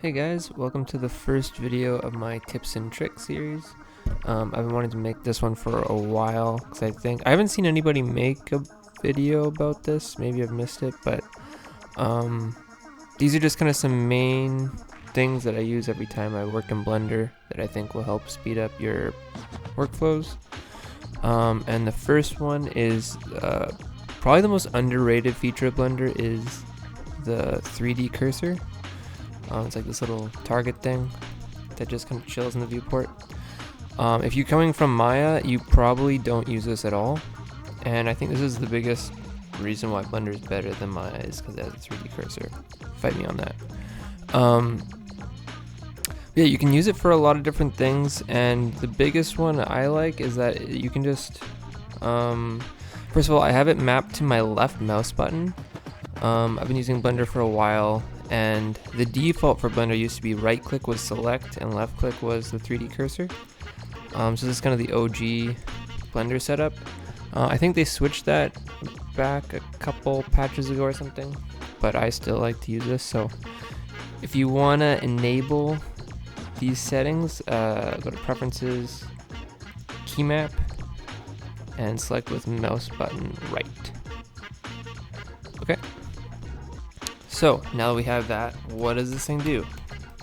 Hey guys, welcome to the first video of my tips and tricks series. I've been wanting to make this one for a while because I haven't seen anybody make a video about this. Maybe I've missed it, but these are just kind of some main things that I use every time I work in Blender that I think will help speed up your workflows. And the first one is probably the most underrated feature of Blender is the 3D cursor. It's like this little target thing that just kind of chills in the viewport. If you're coming from Maya, you probably don't use this at all. And I think this is the biggest reason why Blender is better than Maya is because it has a 3D cursor. Fight me on that. Yeah, you can use it for a lot of different things, and the biggest one I like is that you can just, first of all, I have it mapped to my left mouse button. I've been using Blender for a while, and the default for Blender used to be right click was select and left click was the 3D cursor. So this is kind of the OG Blender setup. I think they switched that back a couple patches ago or something, but I still like to use this. So if you want to enable these settings, go to preferences, key map, and select with mouse button right. Okay. So now that we have that, what does this thing do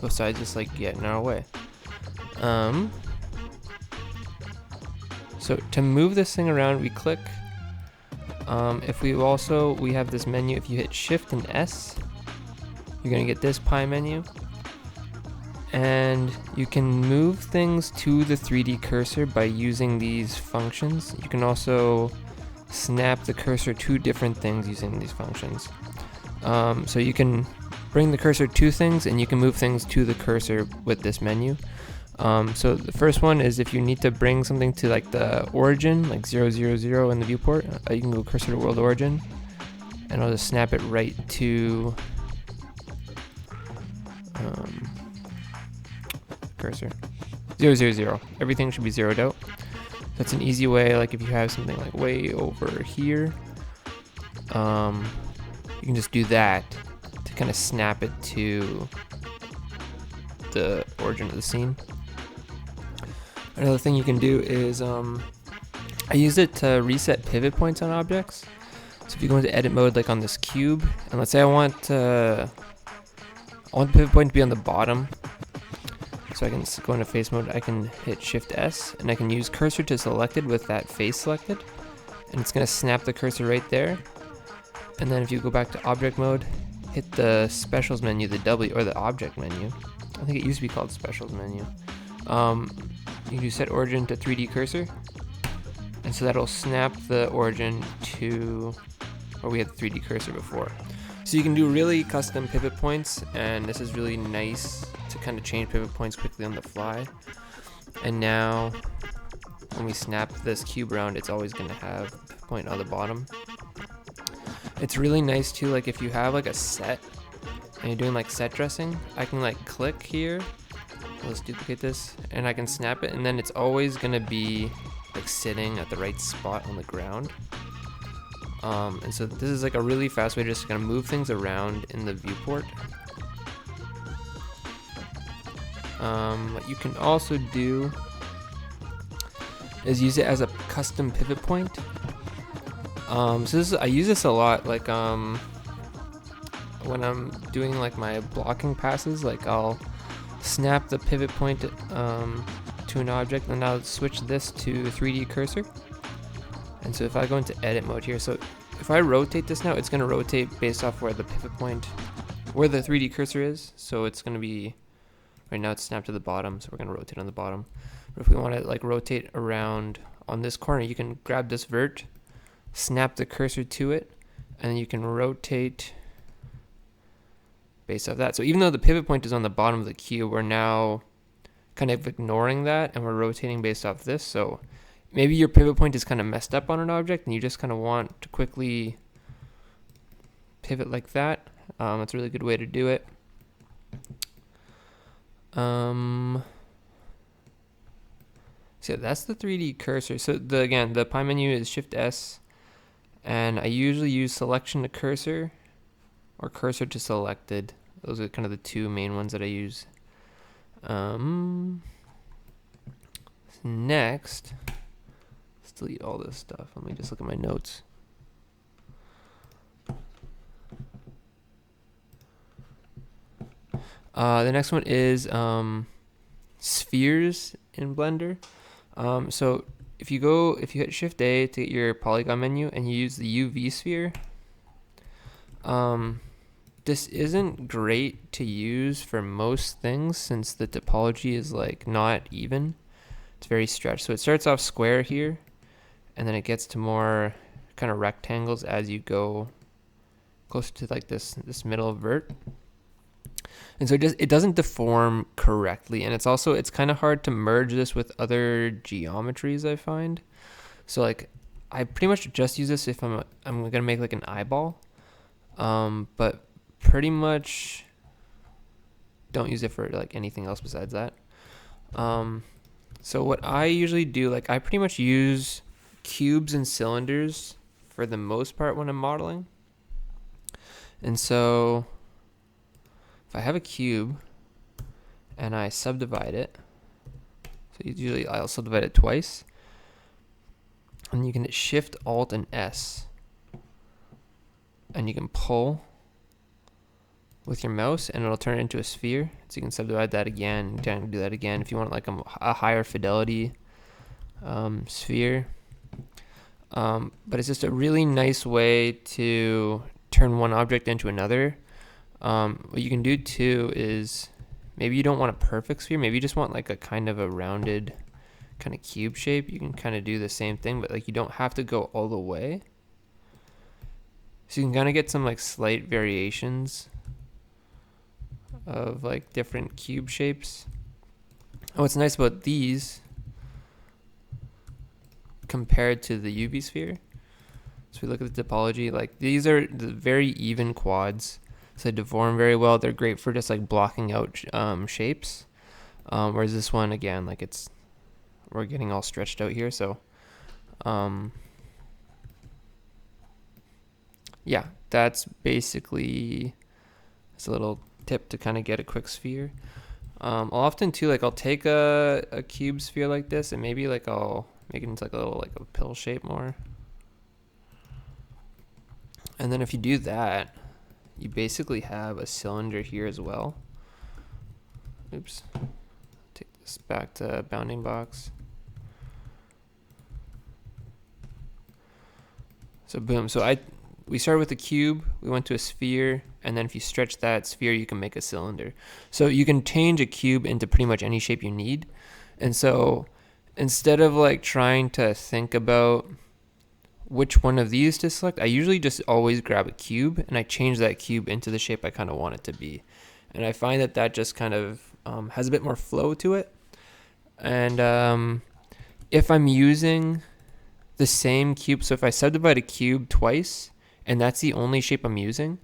besides just like getting in our way? So to move this thing around, we click. If we have this menu. If you hit Shift and S, you're gonna get this pie menu, and you can move things to the 3D cursor by using these functions. You can also snap the cursor to different things using these functions. So you can bring the cursor to things, and you can move things to the cursor with this menu. So the first one is if you need to bring something to like the origin, like 0, 0, 0 in the viewport, you can go cursor to world origin, and I'll just snap it right to cursor 0, 0, 0. Everything should be zeroed out. That's an easy way, like if you have something like way over here, you can just do that to kind of snap it to the origin of the scene. Another thing you can do is I use it to reset pivot points on objects. So if you go into edit mode, like on this cube, and let's say I want the pivot point to be on the bottom, so I can go into face mode, I can hit Shift S, and I can use cursor to selected with that face selected, and it's gonna snap the cursor right there. And then if you go back to object mode, hit the specials menu, the W, or the object menu. I think it used to be called specials menu. You do set origin to 3D cursor, and so that'll snap the origin to where we had the 3D cursor before. So you can do really custom pivot points, and this is really nice to kind of change pivot points quickly on the fly. And now when we snap this cube around, it's always going to have a pivot point on the bottom. It's really nice too, like if you have like a set and you're doing like set dressing, I can like click here, let's duplicate this, and I can snap it, and then it's always gonna be like sitting at the right spot on the ground. And so this is like a really fast way to just kind of move things around in the viewport. What you can also do is use it as a custom pivot point. I use this a lot, like when I'm doing like my blocking passes, like I'll snap the pivot point to an object, and I'll switch this to 3D cursor. And so if I go into edit mode here, so if I rotate this now, it's going to rotate based off where the pivot point, where the 3D cursor is. So it's going to be, right now it's snapped to the bottom, so we're going to rotate on the bottom. But if we want to like rotate around on this corner, you can grab this vert, snap the cursor to it, and then you can rotate based off that. So even though the pivot point is on the bottom of the cube, we're now kind of ignoring that, and we're rotating based off this. So maybe your pivot point is kind of messed up on an object, and you just kind of want to quickly pivot like that. That's a really good way to do it. So that's the 3D cursor. So again, the pie menu is Shift S, and I usually use selection to cursor or cursor to selected. Those are kind of the two main ones that I use. Next, let's delete all this stuff. Let me just look at my notes. The next one is spheres in Blender. So if you hit Shift A to get your polygon menu and you use the UV sphere, this isn't great to use for most things since the topology is like not even. It's very stretched. So it starts off square here, and then it gets to more kind of rectangles as you go closer to like this middle vert. And so it doesn't deform correctly, and it's kind of hard to merge this with other geometries, I find. So like I pretty much just use this if I'm gonna make like an eyeball, but pretty much don't use it for like anything else besides that. So what I usually do, like I pretty much use cubes and cylinders for the most part when I'm modeling. And so if I have a cube and I subdivide it, so usually I'll subdivide it twice, and you can hit Shift, Alt, and S, and you can pull with your mouse and it'll turn it into a sphere. So you can subdivide that again, you can do that again if you want like a higher fidelity sphere. But it's just a really nice way to turn one object into another. What you can do too is maybe you don't want a perfect sphere, maybe you just want like a kind of a rounded kind of cube shape. You can kind of do the same thing, but like you don't have to go all the way. So you can kind of get some like slight variations of like different cube shapes. And what's nice about these compared to the UV sphere, so we look at the topology, like these are the very even quads, so they deform very well. They're great for just like blocking out shapes, whereas this one, again, like we're getting all stretched out here. So yeah, that's basically, it's a little tip to kind of get a quick sphere. I'll often too, like I'll take a cube sphere like this and maybe like I'll make it into like a little like a pill shape more. And then if you do that, you basically have a cylinder here as well. Oops. Take this back to bounding box. So boom. So we started with a cube, we went to a sphere, and then if you stretch that sphere, you can make a cylinder. So you can change a cube into pretty much any shape you need. And so instead of like trying to think about which one of these to select, I usually just always grab a cube and I change that cube into the shape I kind of want it to be. And I find that just kind of has a bit more flow to it. And if I'm using the same cube, so if I subdivide a cube twice and that's the only shape I'm using,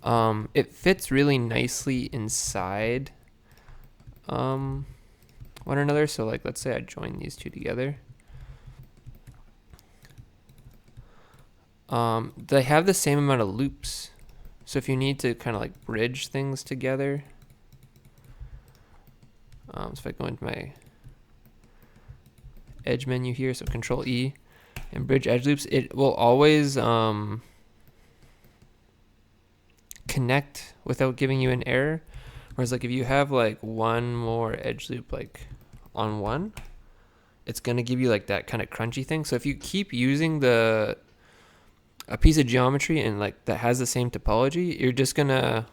it fits really nicely inside one another. So like let's say I join these two together. They have the same amount of loops. So if you need to kind of like bridge things together, so if I go into my edge menu here, so Control E and bridge edge loops, it will always connect without giving you an error. Whereas like if you have like one more edge loop like on one, it's gonna give you like that kind of crunchy thing. So if you keep using a piece of geometry and like that has the same topology, you're just gonna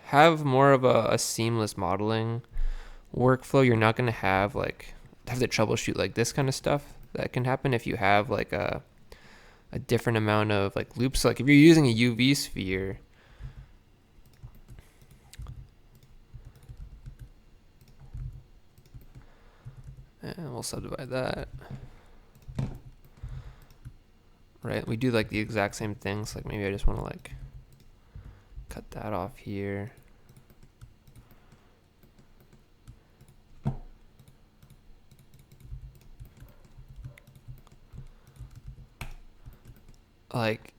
have more of a seamless modeling workflow. You're not gonna have to troubleshoot like this kind of stuff that can happen if you have like a different amount of like loops. So like if you're using a UV sphere, and we'll subdivide that. Right, we do like the exact same things. Like maybe I just want to like cut that off here. Like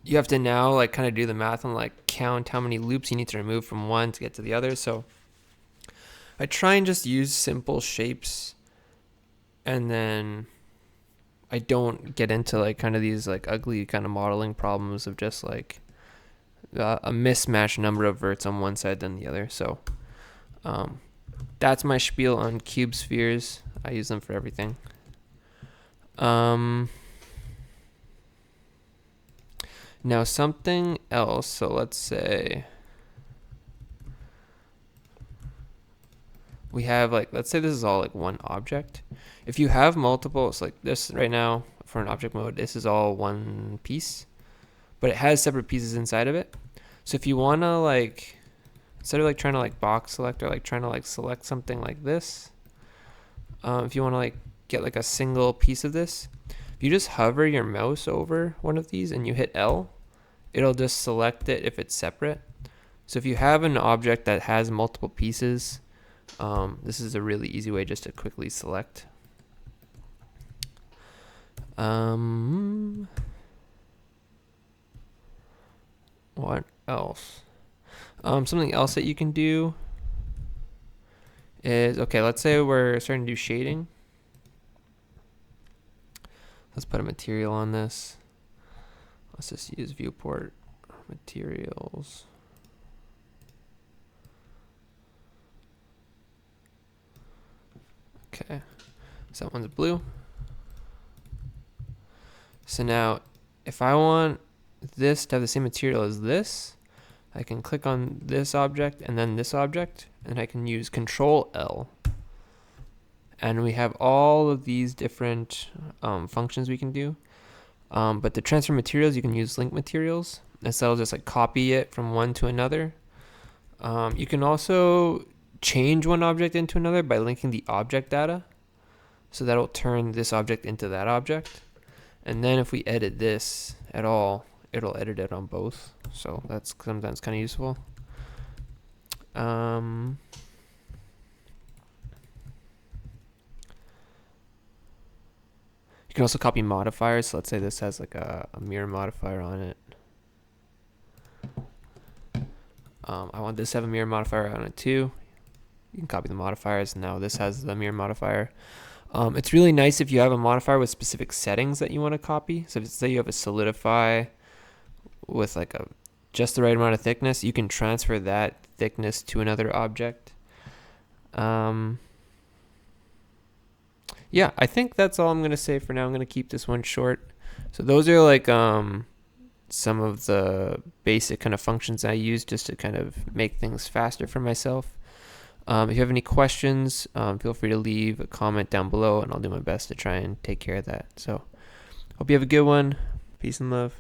you have to now like kind of do the math and like count how many loops you need to remove from one to get to the other. So I try and just use simple shapes, and then I don't get into like kind of these like ugly kind of modeling problems of just like a mismatched number of verts on one side than the other. So that's my spiel on cube spheres. I use them for everything. Now something else. So let's say we have like, let's say this is all like one object. If you have multiple, so like this right now for an object mode, this is all one piece, but it has separate pieces inside of it. So if you want to like, instead of like trying to like box select or like trying to like select something like this, if you want to like get like a single piece of this, if you just hover your mouse over one of these and you hit L, it'll just select it if it's separate. So if you have an object that has multiple pieces, this is a really easy way just to quickly select. What else? Something else that you can do is, okay, let's say we're starting to do shading. Let's put a material on this. Let's just use viewport materials. Okay, so that one's blue. So now if I want this to have the same material as this, I can click on this object and then this object, and I can use Control L. And we have all of these different functions we can do. But to transfer materials, you can use link materials, and so it'll just like copy it from one to another. You can also change one object into another by linking the object data. So that'll turn this object into that object. And then if we edit this at all, it'll edit it on both. So that's sometimes kind of useful. You can also copy modifiers. So let's say this has like a mirror modifier on it. I want this to have a mirror modifier on it too. You can copy the modifiers. Now this has the mirror modifier. It's really nice if you have a modifier with specific settings that you want to copy. So if say you have a solidify with like just the right amount of thickness, you can transfer that thickness to another object. Yeah, I think that's all I'm going to say for now. I'm going to keep this one short. So those are like some of the basic kind of functions I use just to kind of make things faster for myself. If you have any questions, feel free to leave a comment down below, and I'll do my best to try and take care of that. So hope you have a good one. Peace and love.